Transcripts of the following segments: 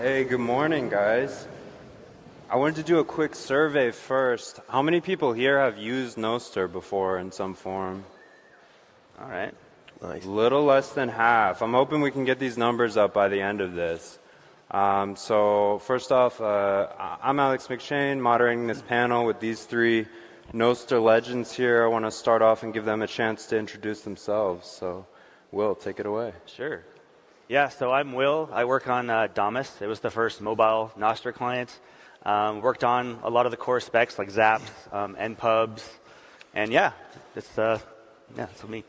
Hey, good morning, guys. I wanted to do a quick survey first. How many people here have used Nostr before in some form? All right. Nice. Little less than half. I'm hoping we can get these numbers up by the end of this. So first off, I'm Alex McShane, moderating this panel with these three Nostr legends here. I want to start off and give them a chance to introduce themselves. So, Will, take it away. Sure. Yeah, so I'm Will. I work on Damus. It was the first mobile Nostr client. Worked on a lot of the core specs like zaps, npubs, and yeah, it's me.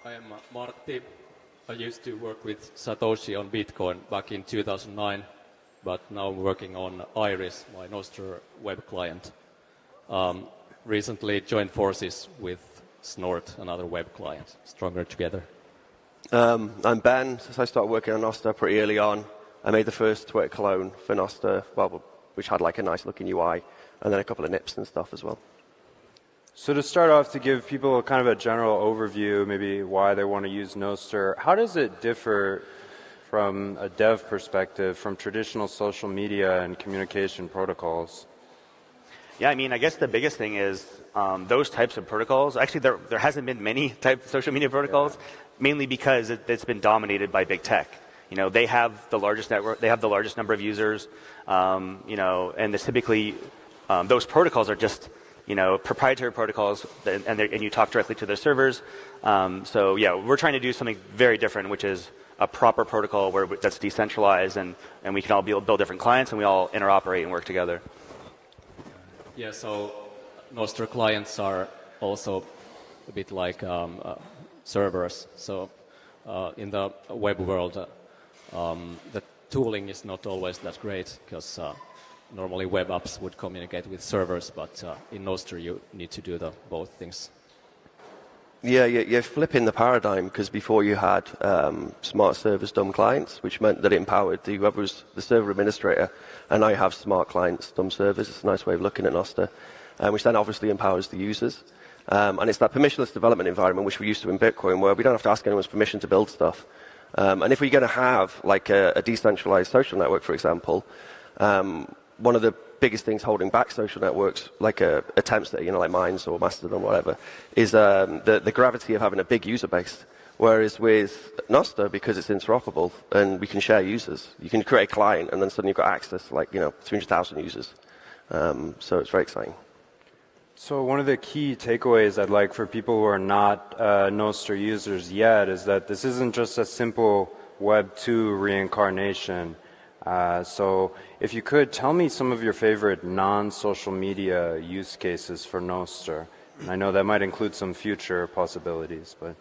I am Martti. I used to work with Satoshi on Bitcoin back in 2009, but now I'm working on Iris, my Nostr web client. Recently joined forces with Snort, another web client, stronger together. I'm Ben. Since I started working on Nostr pretty early on, I made the first Twitter clone for Nostr, which had like a nice looking UI, and then a couple of nips and stuff as well. So to start off, to give people kind of a general overview, maybe why they want to use Nostr, how does it differ from a dev perspective from traditional social media and communication protocols? Yeah, I mean, I guess the biggest thing is those types of protocols. Actually, there hasn't been many type of social media protocols, mainly because it's been dominated by big tech. You know, they have the largest network, they have the largest number of users, you know, and typically those protocols are just, you know, proprietary protocols, and you talk directly to their servers. So yeah, we're trying to do something very different, which is a proper protocol that's decentralized, and we can all build different clients, and we all interoperate and work together. Yeah, so Nostr clients are also a bit like servers. So in the web world, the tooling is not always that great because normally web apps would communicate with servers, but in Nostr you need to do both things. Yeah, you're flipping the paradigm because before you had smart servers, dumb clients, which meant that it empowered whoever was the server administrator, and now you have smart clients, dumb servers. It's a nice way of looking at Nostr, which then obviously empowers the users. And it's that permissionless development environment which we're used to in Bitcoin, where we don't have to ask anyone's permission to build stuff. And if we're going to have like a decentralized social network, for example, one of the biggest things holding back social networks, like attempts that, you know, like Minds or Mastodon or whatever, is the gravity of having a big user base. Whereas with Nostr, because it's interoperable and we can share users, you can create a client and then suddenly you've got access to, like, you know, 300,000 users. So it's very exciting. So one of the key takeaways I'd like for people who are not Nostr users yet is that this isn't just a simple Web 2 reincarnation. So if you could, tell me some of your favorite non-social media use cases for Nostr. And I know that might include some future possibilities, but...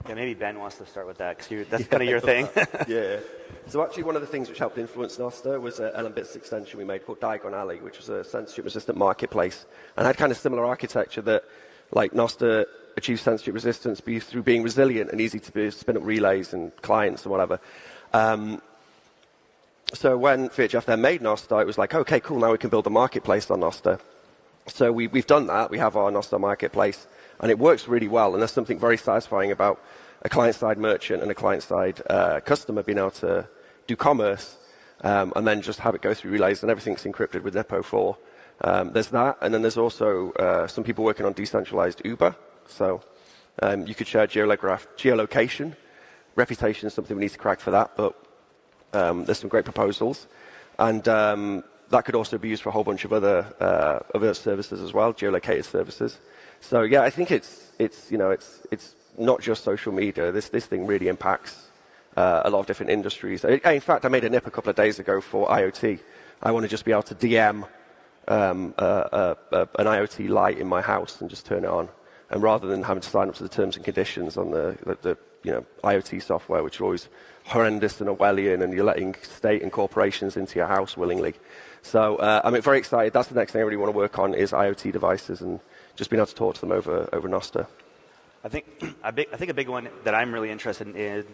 Yeah, maybe Ben wants to start with that, because that's kind of your thing. Yeah. So actually one of the things which helped influence Nostr was an LMBits extension we made called Dion Alley, which was a censorship-resistant marketplace, and had kind of similar architecture that, like, Nostr achieves censorship resistance through being resilient and easy to spin up relays and clients and whatever. So when VHF then made Nostr, it was like, okay, cool, now we can build a marketplace on Nostr. So we've done that. We have our Nostr marketplace, and it works really well. And there's something very satisfying about a client-side merchant and a client-side customer being able to do commerce and then just have it go through relays, and everything's encrypted with Nepo4. There's that, and then there's also some people working on decentralized Uber. So you could share geolocation. Reputation is something we need to crack for that, but there's some great proposals. And that could also be used for a whole bunch of other services as well, geolocated services. So yeah, I think it's not just social media. This thing really impacts a lot of different industries. In fact, I made a nip a couple of days ago for IoT. I want to just be able to DM an IoT light in my house and just turn it on. And rather than having to sign up to the terms and conditions on the IoT software, which are always horrendous and Orwellian, and you're letting state and corporations into your house willingly. So I'm very excited. That's the next thing I really want to work on is IoT devices and just being able to talk to them over Nostr. I think a big one that I'm really interested in is,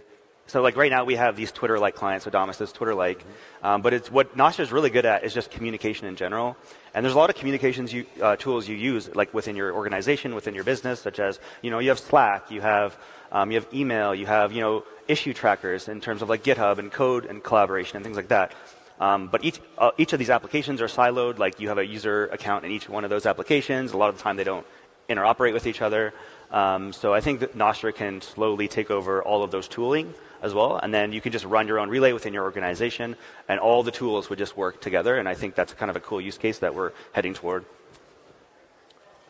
so like right now we have these Twitter-like clients, so Damus is Twitter-like, but it's what Nostr is really good at is just communication in general. And there's a lot of communications tools you use, like within your organization, within your business, such as, you have Slack, you have email, you have, issue trackers in terms of like GitHub and code and collaboration and things like that. But each of these applications are siloed. Like you have a user account in each one of those applications. A lot of the time they don't interoperate with each other. So I think that Nostr can slowly take over all of those tooling as well, and then you can just run your own relay within your organization, and all the tools would just work together. And I think that's kind of a cool use case that we're heading toward.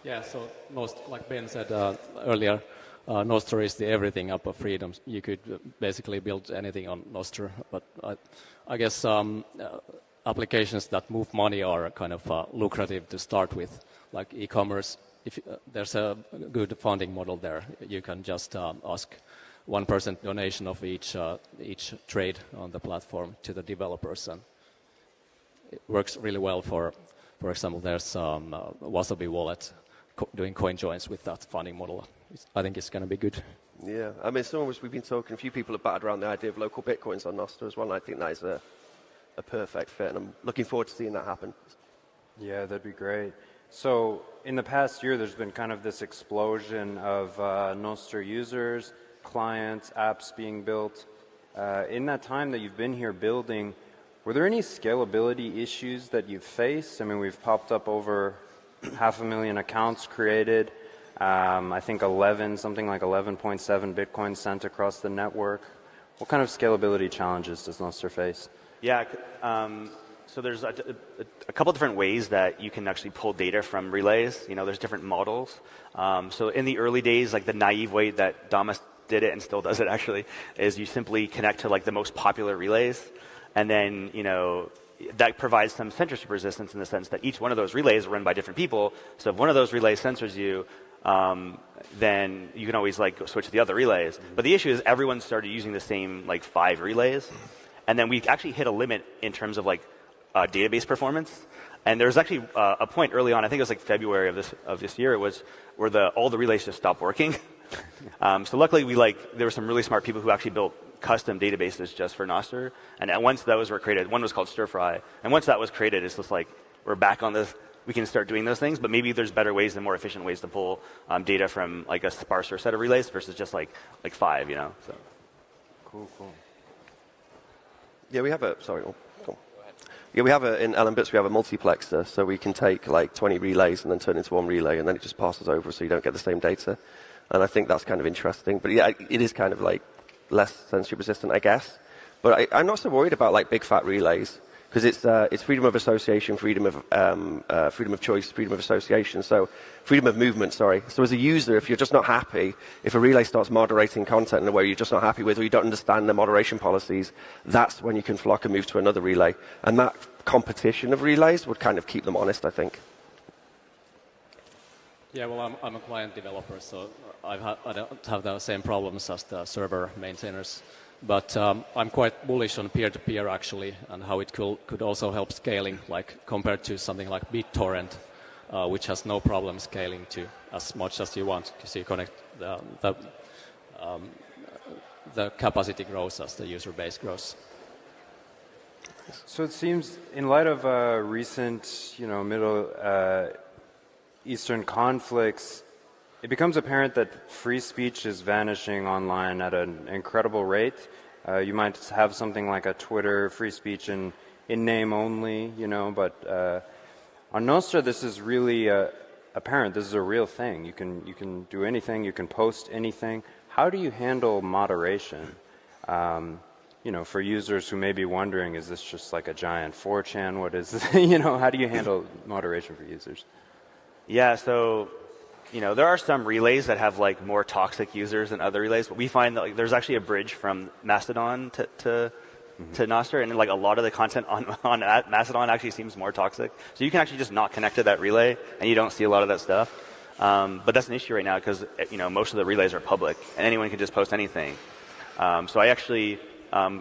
Yeah, so like Ben said earlier, Nostr is the everything up of freedom. You could basically build anything on Nostr, but I guess applications that move money are kind of lucrative to start with, like e-commerce. If there's a good funding model there, you can just ask 1% donation of each trade on the platform to the developers, and it works really well. For example, there's Wasabi Wallet doing coin joins with that funding model. I think it's going to be good. Yeah, I mean, we've been talking, a few people have batted around the idea of local bitcoins on Nostr as well, and I think that is a perfect fit, and I'm looking forward to seeing that happen. Yeah, that'd be great. So in the past year, there's been kind of this explosion of Nostr users, clients, apps being built. In that time that you've been here building, were there any scalability issues that you've faced? I mean, we've popped up over 500,000 accounts created. I think something like 11.7 Bitcoin sent across the network. What kind of scalability challenges does Nostr face? Yeah, so there's a couple different ways that you can actually pull data from relays. There's different models. So in the early days, like the naive way that Damas did it and still does it actually, is you simply connect to like the most popular relays, and then that provides some censorship resistance in the sense that each one of those relays are run by different people. So if one of those relays censors you, then you can always like switch to the other relays. But the issue is everyone started using the same like 5 relays, and then we actually hit a limit in terms of like database performance. And there was actually a point early on, I think it was like February of this year, it was where all the relays just stopped working. So luckily there were some really smart people who actually built custom databases just for Nostr. And once those were created, one was called Stir-Fry. And once that was created, it's just like we're back on this. We can start doing those things, but maybe there's better ways and more efficient ways to pull data from like a sparser set of relays versus just like 5, So. Cool. Yeah, we have in LMBits we have a multiplexer, so we can take like 20 relays and then turn into one relay, and then it just passes over, so you don't get the same data. And I think that's kind of interesting. But yeah, it is kind of like less censorship resistant, I guess. But I'm not so worried about like big fat relays, because it's freedom of association, freedom of choice, freedom of association. So freedom of movement, sorry. So as a user, if you're just not happy, if a relay starts moderating content in a way you're just not happy with, or you don't understand the moderation policies, that's when you can flock and move to another relay. And that competition of relays would kind of keep them honest, I think. Yeah, well, I'm a client developer, so I don't have the same problems as the server maintainers. But I'm quite bullish on peer-to-peer, actually, and how it could also help scaling, like compared to something like BitTorrent, which has no problem scaling to as much as you want, because you connect the capacity grows as the user base grows. So it seems, in light of recent, Middle Eastern conflicts, it becomes apparent that free speech is vanishing online at an incredible rate. You might have something like a Twitter free speech in name only, but on Nostr this is really apparent. This is a real thing. You can do anything. You can post anything. How do you handle moderation? For users who may be wondering, is this just like a giant 4chan? What is this? How do you handle moderation for users? Yeah, so there are some relays that have like more toxic users than other relays, but we find that there's actually a bridge from Mastodon to Nostr, and like a lot of the content on Mastodon actually seems more toxic. So you can actually just not connect to that relay, and you don't see a lot of that stuff. But that's an issue right now because most of the relays are public, and anyone can just post anything. So I actually,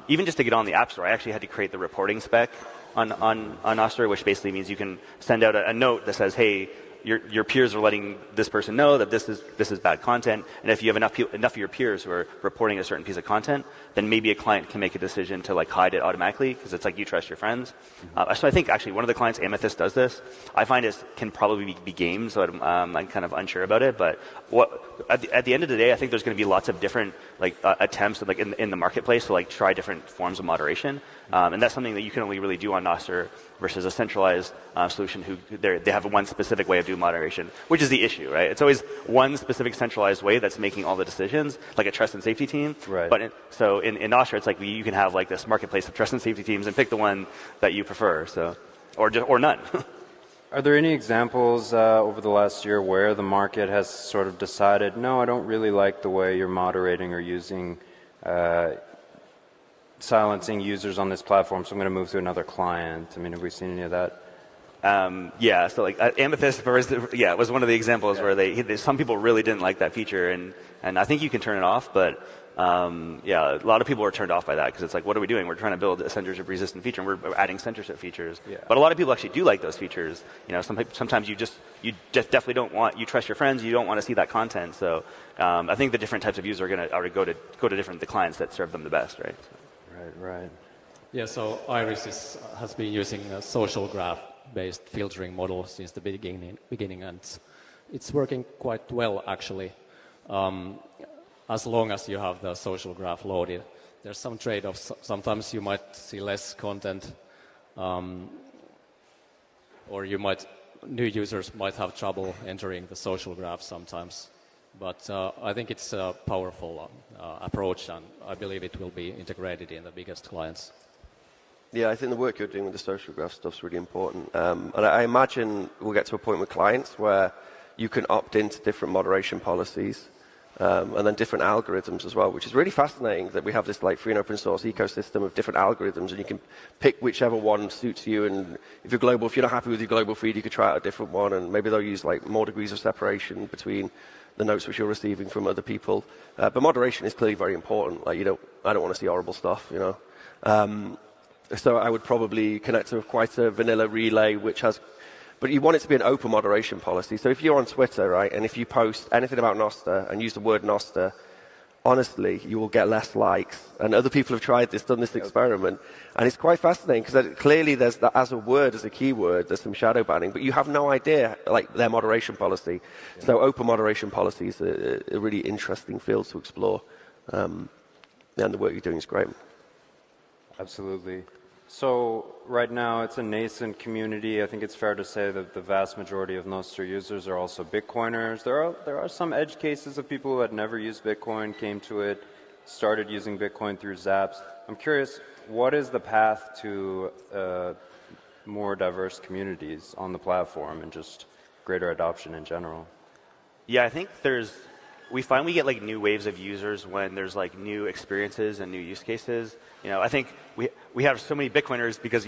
even just to get on the App Store, I actually had to create the reporting spec on Nostr, which basically means you can send out a note that says, hey, your peers are letting this person know that this is bad content, and if you have enough of your peers who are reporting a certain piece of content, then maybe a client can make a decision to like hide it automatically because it's like you trust your friends. So I think actually one of the clients, Amethyst, does this. I find it can probably be gamed, so I'm kind of unsure about it. But at the end of the day, I think there's going to be lots of different like attempts like in the marketplace to like try different forms of moderation, and that's something that you can only really do on Nostr versus a centralized solution who they have one specific way of doing moderation, which is the issue, right? It's always one specific centralized way that's making all the decisions, like a trust and safety team. Right. But in Nostr, it's like you can have like this marketplace of trust and safety teams and pick the one that you prefer, or none. Are there any examples over the last year where the market has sort of decided, no, I don't really like the way you're moderating or using silencing users on this platform, so I'm going to move to another client? I mean, have we seen any of that? Yeah, so like Amethyst was one of the examples where some people really didn't like that feature, and I think you can turn it off, but a lot of people are turned off by that because it's like, what are we doing? We're trying to build a censorship resistant feature, and we're adding censorship features. Yeah. But a lot of people actually do like those features. You know, sometimes you just definitely don't want, you trust your friends, you don't want to see that content. So I think the different types of users are going to go to different the clients that serve them the best, right? Right. Yeah, so Iris has been using a social graph-based filtering model since the beginning, and it's working quite well, actually. As long as you have the social graph loaded. There's some trade-offs. Sometimes you might see less content, or new users might have trouble entering the social graph sometimes. But I think it's a powerful approach, and I believe it will be integrated in the biggest clients. Yeah, I think the work you're doing with the social graph stuff is really important. And I imagine we'll get to a point with clients where you can opt into different moderation policies and then different algorithms as well, which is really fascinating that we have this like free and open source ecosystem of different algorithms, and you can pick whichever one suits you. And if you're not happy with your global feed, you could try out a different one, and maybe they'll use like more degrees of separation between the notes which you're receiving from other people. But moderation is clearly very important. Like I don't want to see horrible stuff, you know. So I would probably connect to quite a vanilla relay, but you want it to be an open moderation policy. So if you're on Twitter, right, and if you post anything about Nostr and use the word Nostr, honestly, you will get less likes. And other people have tried this, done this experiment, and it's quite fascinating because clearly there's that as a keyword, there's some shadow banning, but you have no idea like their moderation policy. Yeah. So open moderation policy is a really interesting field to explore, and the work you're doing is great. Absolutely. So right now it's a nascent community. I think it's fair to say that the vast majority of Nostr users are also Bitcoiners. There are some edge cases of people who had never used Bitcoin, came to it, started using Bitcoin through Zaps. I'm curious, what is the path to more diverse communities on the platform and just greater adoption in general? Yeah, I think we find we get like new waves of users when there's like new experiences and new use cases. You know, I think we have so many Bitcoiners because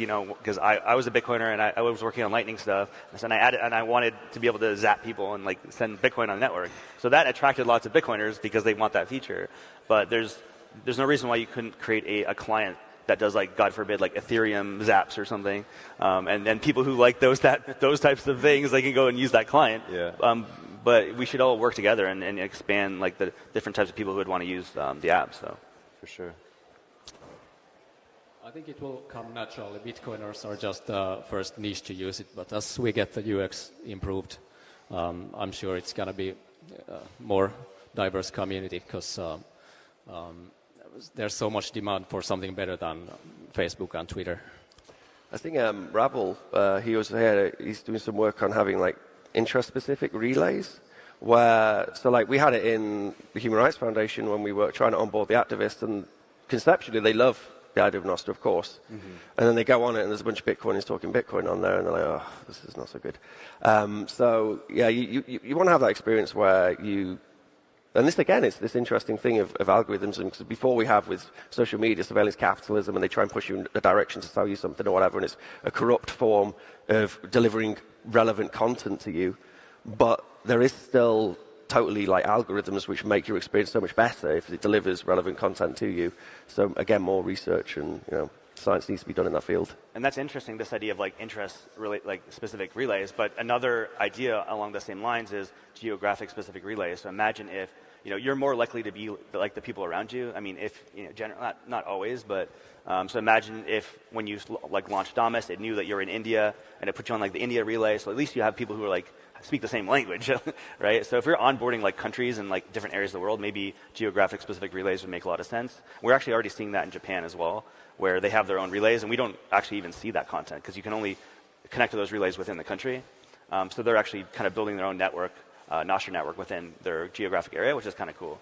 I was a Bitcoiner and I was working on Lightning stuff, and I wanted to be able to zap people and like send Bitcoin on the network. So that attracted lots of Bitcoiners because they want that feature. But there's no reason why you couldn't create a client that does like, God forbid, like Ethereum zaps or something, and then people who like those types of things, they can go and use that client. Yeah. But we should all work together and expand like the different types of people who would want to use the app. So, for sure. I think it will come naturally. Bitcoiners are just the first niche to use it, but as we get the UX improved, I'm sure it's going to be a more diverse community because there's so much demand for something better than Facebook and Twitter. I think Rabel, he's doing some work on having like interest-specific relays, we had it in the Human Rights Foundation when we were trying to onboard the activists, and conceptually they love the idea of Nostr, of course. Mm-hmm. And then they go on it, and there's a bunch of Bitcoiners talking Bitcoin on there, and they're like, oh, this is not so good. You want to have that experience where and this, again, is this interesting thing of algorithms. And before we have with social media, surveillance capitalism, and they try and push you in a direction to sell you something or whatever, and it's a corrupt form of delivering relevant content to you. But there is still totally like algorithms which make your experience so much better if it delivers relevant content to you. So again, more research and science needs to be done in that field. And that's interesting, this idea of like specific relays. But another idea along the same lines is geographic-specific relays. So imagine if you're more likely to be like the people around you. I mean, if not always, but so imagine if when you launched Damus, it knew that you're in India and it put you on like the India relay. So at least you have people who are like speak the same language, right? So if you're onboarding like countries and like different areas of the world, maybe geographic-specific relays would make a lot of sense. We're actually already seeing that in Japan as well, where they have their own relays, and we don't actually even see that content because you can only connect to those relays within the country. So they're actually kind of building their own network, NOSTR network within their geographic area, which is kind of cool.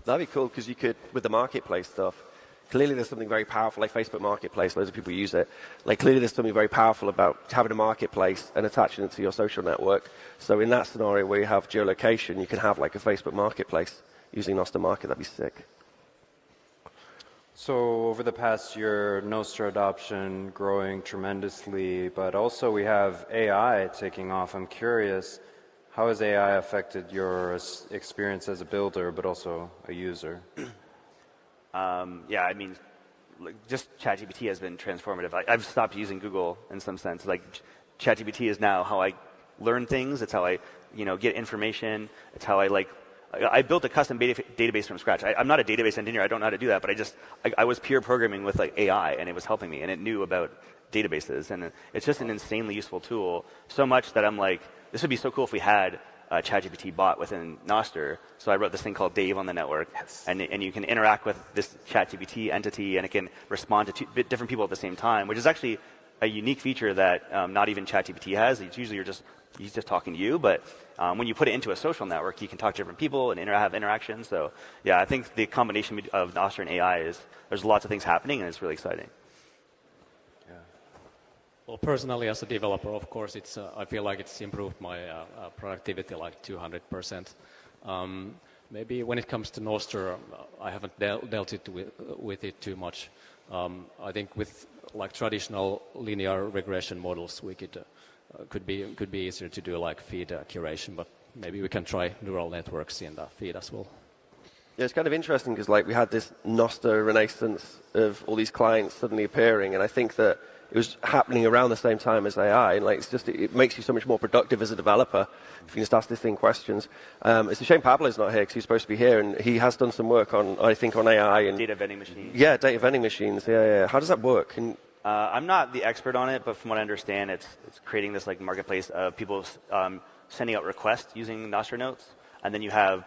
That'd be cool because you could, with the marketplace stuff, clearly there's something very powerful, like Facebook Marketplace, loads of people use it. Like clearly there's something very powerful about having a marketplace and attaching it to your social network. So in that scenario where you have geolocation, you can have like a Facebook Marketplace using Nostr Market. That'd be sick. So over the past year, Nostr adoption growing tremendously, but also we have AI taking off. I'm curious, how has AI affected your experience as a builder, but also a user? Yeah, I mean, just ChatGPT has been transformative. I've stopped using Google in some sense. Like, ChatGPT is now how I learn things. It's how I, get information. It's how I built a custom database from scratch. I'm not a database engineer. I don't know how to do that, but I was peer programming with like AI, and it was helping me, and it knew about databases, and it's just an insanely useful tool. So much that I'm like, this would be so cool if we had a ChatGPT bot within Nostr. So I wrote this thing called Dave on the network, and you can interact with this ChatGPT entity, and it can respond to different people at the same time, which is actually a unique feature that not even ChatGPT has. It's usually he's just talking to you, but when you put it into a social network, you can talk to different people and have interactions. So yeah, I think the combination of Nostr and AI there's lots of things happening, and it's really exciting. Well, personally, as a developer, of course, I feel like it's improved my productivity like 200%. Maybe when it comes to Nostr, I haven't dealt with it too much. I think with like traditional linear regression models, we could be easier to do like feed curation, but maybe we can try neural networks in the feed as well. Yeah, it's kind of interesting because like we had this Nostr renaissance of all these clients suddenly appearing, and I think that it was happening around the same time as AI, and like it makes you so much more productive as a developer if you can just ask this thing questions. It's a shame Pablo's not here because he's supposed to be here, and he has done some work on AI and data vending machines. Yeah, data vending machines. Yeah. How does that work? I'm not the expert on it, but from what I understand, it's creating this like marketplace of people sending out requests using Nostr notes, and then you have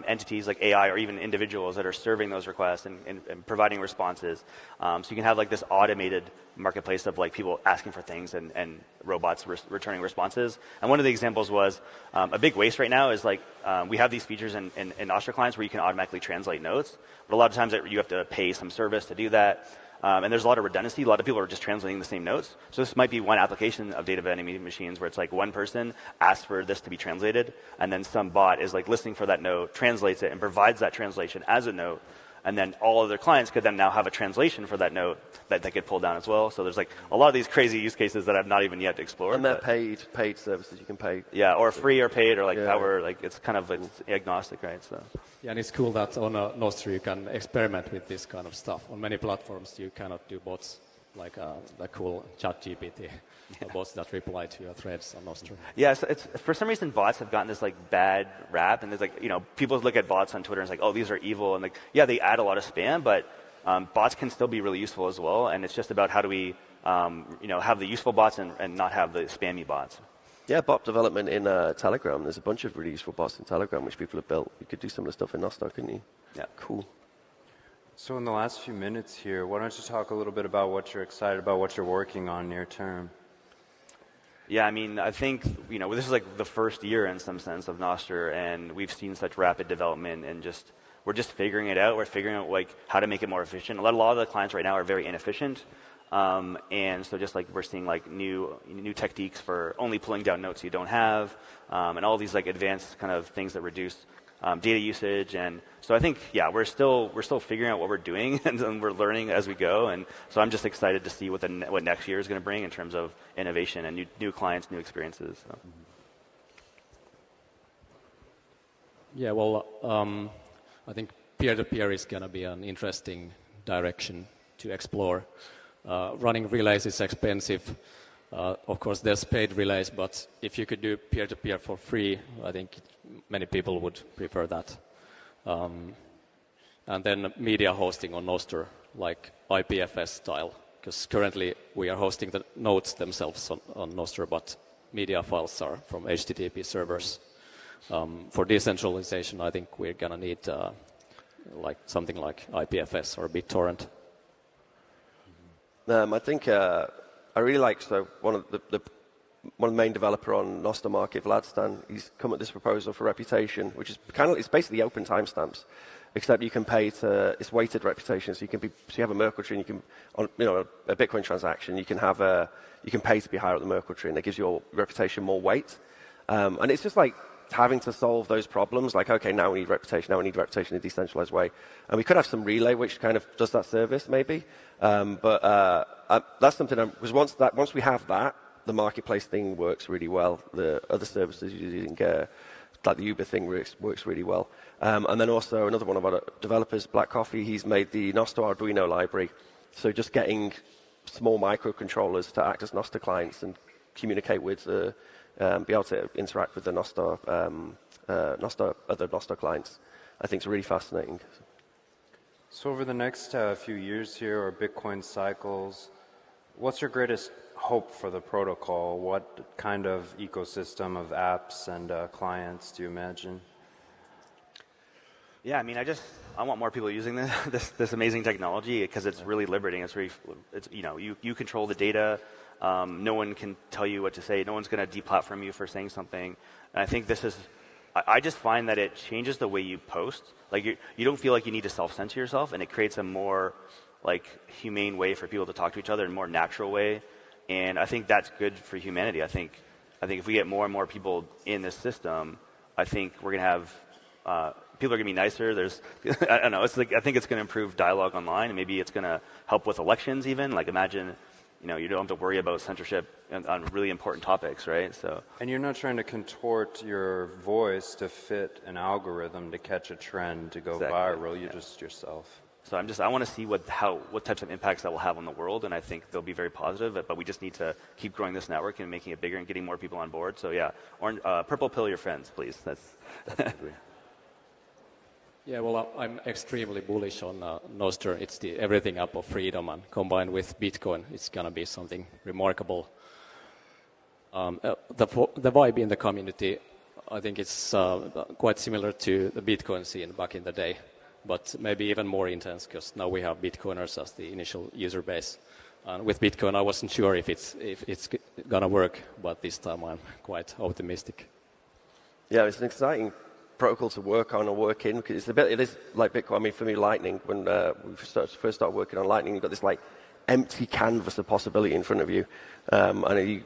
entities like AI or even individuals that are serving those requests and providing responses. So you can have like this automated marketplace of like people asking for things and robots returning responses. And one of the examples was a big waste right now is like we have these features in Nostr clients where you can automatically translate notes, but a lot of times you have to pay some service to do that. And there's a lot of redundancy. A lot of people are just translating the same notes. So this might be one application of data vending machines where it's like one person asks for this to be translated, and then some bot is like listening for that note, translates it, and provides that translation as a note. And then all other clients could then now have a translation for that note that they could pull down as well. So there's like a lot of these crazy use cases that I've not even yet explored. And they're paid services you can pay. Yeah, or free or paid, or like however, like it's kind of it's agnostic, right? So. Yeah, and it's cool that on Nostr you can experiment with this kind of stuff. On many platforms you cannot do bots like the cool ChatGPT, bots that reply to your threads on Nostr. Yeah, so for some reason bots have gotten this like bad rap, and there's like people look at bots on Twitter and it's like, oh, these are evil, and like they add a lot of spam, but bots can still be really useful as well, and it's just about how do we have the useful bots and not have the spammy bots. Yeah, bot development in Telegram. There's a bunch of really useful bots in Telegram which people have built. You could do some of the stuff in Nostr, couldn't you? Yeah. Cool. So in the last few minutes here, why don't you talk a little bit about what you're excited about, what you're working on near term? Yeah, I mean, I think, this is like the first year in some sense of Nostr, and we've seen such rapid development, and we're just figuring it out. We're figuring out like how to make it more efficient. A lot of the clients right now are very inefficient. And so just like we're seeing like new techniques for only pulling down notes you don't have, and all these like advanced kind of things that reduce data usage. And so I think, we're still figuring out what we're doing and we're learning as we go. And so I'm just excited to see what next year is going to bring in terms of innovation and new clients, new experiences. So. Yeah, well, I think peer-to-peer is going to be an interesting direction to explore. running relays is expensive. Of course, there's paid relays, but if you could do peer-to-peer for free, I think many people would prefer that. And then media hosting on Nostr, like IPFS style, because currently we are hosting the nodes themselves on Nostr, but media files are from HTTP servers. For decentralization, I think we're going to need like something like IPFS or BitTorrent. I think I really like, so one of the main developer on Nostr Market, Vladstan, he's come up with this proposal for reputation, which is it's basically open timestamps, except you can pay it's weighted reputation. So you have a Merkle tree, and you can, on a Bitcoin transaction, you can pay to be higher at the Merkle tree, and it gives your reputation more weight. And it's just like having to solve those problems, like, okay, now we need reputation in a decentralized way. And we could have some relay which kind of does that service, maybe. But that's something, because once we have that, the marketplace thing works really well. The other services using, like the Uber thing works really well. And then also another one of our developers, Black Coffee, he's made the Nostr Arduino library. So just getting small microcontrollers to act as Nostr clients and communicate with be able to interact with the other Nostr clients, I think is really fascinating. So over the next few years here, or Bitcoin cycles, what's your greatest hope for the protocol? What kind of ecosystem of apps and clients do you imagine? Yeah, I mean, I want more people using this amazing technology because it's really liberating. It's you control the data. No one can tell you what to say. No one's going to deplatform you for saying something. And I think I just find that it changes the way you post. Like you don't feel like you need to self-censor yourself, and it creates a more like humane way for people to talk to each other in a more natural way. And I think that's good for humanity. I think if we get more and more people in this system, I think we're going to have people are going to be nicer. I don't know. I think it's going to improve dialogue online, and maybe it's going to help with elections even. Like imagine, you don't have to worry about censorship on really important topics, right? So. And you're not trying to contort your voice to fit an algorithm to catch a trend to go viral. You're just yourself. So I want to see what types of impacts that will have on the world, and I think they'll be very positive. But we just need to keep growing this network and making it bigger and getting more people on board. So yeah, purple pill your friends, please. That's Yeah, well, I'm extremely bullish on Nostr. It's the everything up of freedom, and combined with Bitcoin, it's going to be something remarkable. The vibe in the community, I think it's quite similar to the Bitcoin scene back in the day, but maybe even more intense because now we have Bitcoiners as the initial user base. And with Bitcoin, I wasn't sure if it's going to work, but this time I'm quite optimistic. Yeah, it's an exciting protocol to work on or work in, because it is like Bitcoin. I mean, for me, Lightning, when we first started working on Lightning, you've got this like empty canvas of possibility in front of you, and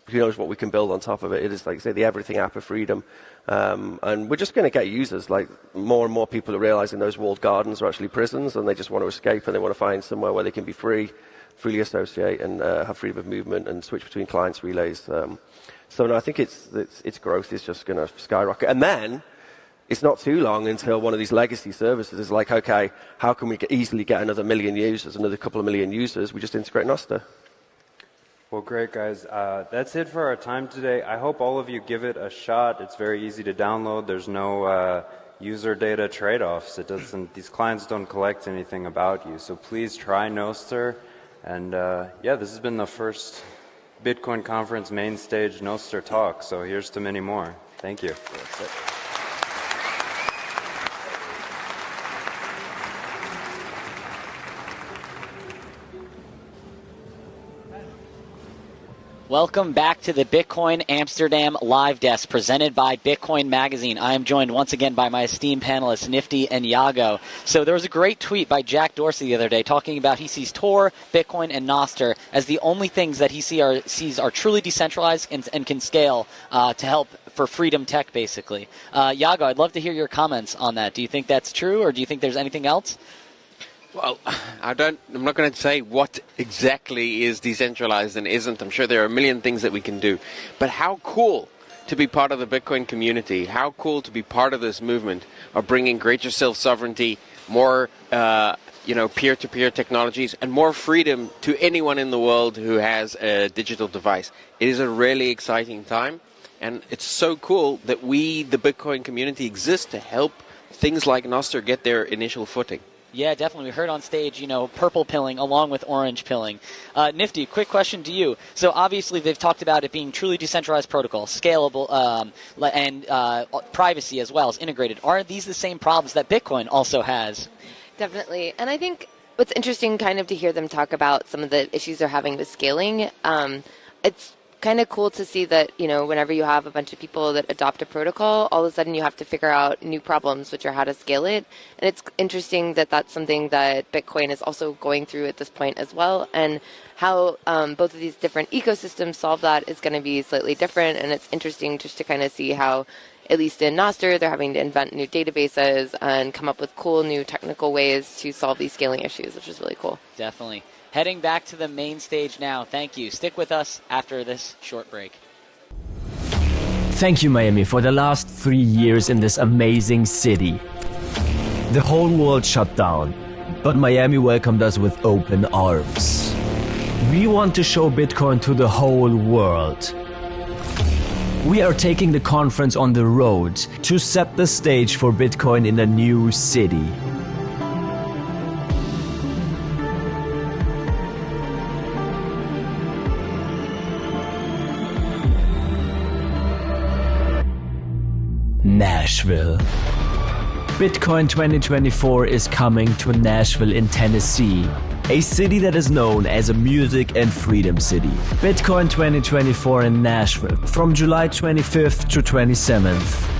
who knows what we can build on top of it. It is like, say, the everything app of freedom, and we're just going to get users. Like more and more people are realizing those walled gardens are actually prisons, and they just want to escape, and they want to find somewhere where they can be freely associate and have freedom of movement and switch between clients, relays. So no, I think its growth is just going to skyrocket, and then it's not too long until one of these legacy services is like, okay, how can we easily get another million users, another couple of million users? We just integrate Nostr. Well, great, guys. That's it for our time today. I hope all of you give it a shot. It's very easy to download. There's no user data trade-offs. These clients don't collect anything about you. So please try Nostr. And this has been the first Bitcoin conference main stage Nostr talk. So here's to many more. Thank you. That's it. Welcome back to the Bitcoin Amsterdam live desk presented by Bitcoin Magazine. I am joined once again by my esteemed panelists, Nifty and Iago. So there was a great tweet by Jack Dorsey the other day talking about he sees Tor, Bitcoin, and Nostr as the only things that he sees are truly decentralized and can scale to help for freedom tech, basically. Iago, I'd love to hear your comments on that. Do you think that's true, or do you think there's anything else? Well, I'm not going to say what exactly is decentralized and isn't. I'm sure there are a million things that we can do. But how cool to be part of the Bitcoin community, how cool to be part of this movement of bringing greater self-sovereignty more peer-to-peer technologies, and more freedom to anyone in the world who has a digital device. It is a really exciting time, and it's so cool that we, the Bitcoin community, exist to help things like Nostr get their initial footing. Yeah, definitely. We heard on stage, purple pilling along with orange pilling. Nifty, quick question to you. So obviously they've talked about it being truly decentralized protocol, scalable, and privacy as well as integrated. Are these the same problems that Bitcoin also has? Definitely. And I think what's interesting kind of to hear them talk about some of the issues they're having with scaling. It's kind of cool to see that, whenever you have a bunch of people that adopt a protocol, all of a sudden you have to figure out new problems, which are how to scale it. And it's interesting that that's something that Bitcoin is also going through at this point as well. And how both of these different ecosystems solve that is going to be slightly different. And it's interesting just to kind of see how, at least in Nostr, they're having to invent new databases and come up with cool new technical ways to solve these scaling issues, which is really cool. Definitely. Heading back to the main stage now. Thank you. Stick with us after this short break. Thank you, Miami, for the last 3 years in this amazing city. The whole world shut down, but Miami welcomed us with open arms. We want to show Bitcoin to the whole world. We are taking the conference on the road to set the stage for Bitcoin in a new city. Nashville. Bitcoin 2024 is coming to Nashville in Tennessee, a city that is known as a music and freedom city. Bitcoin 2024 in Nashville from July 25th to 27th.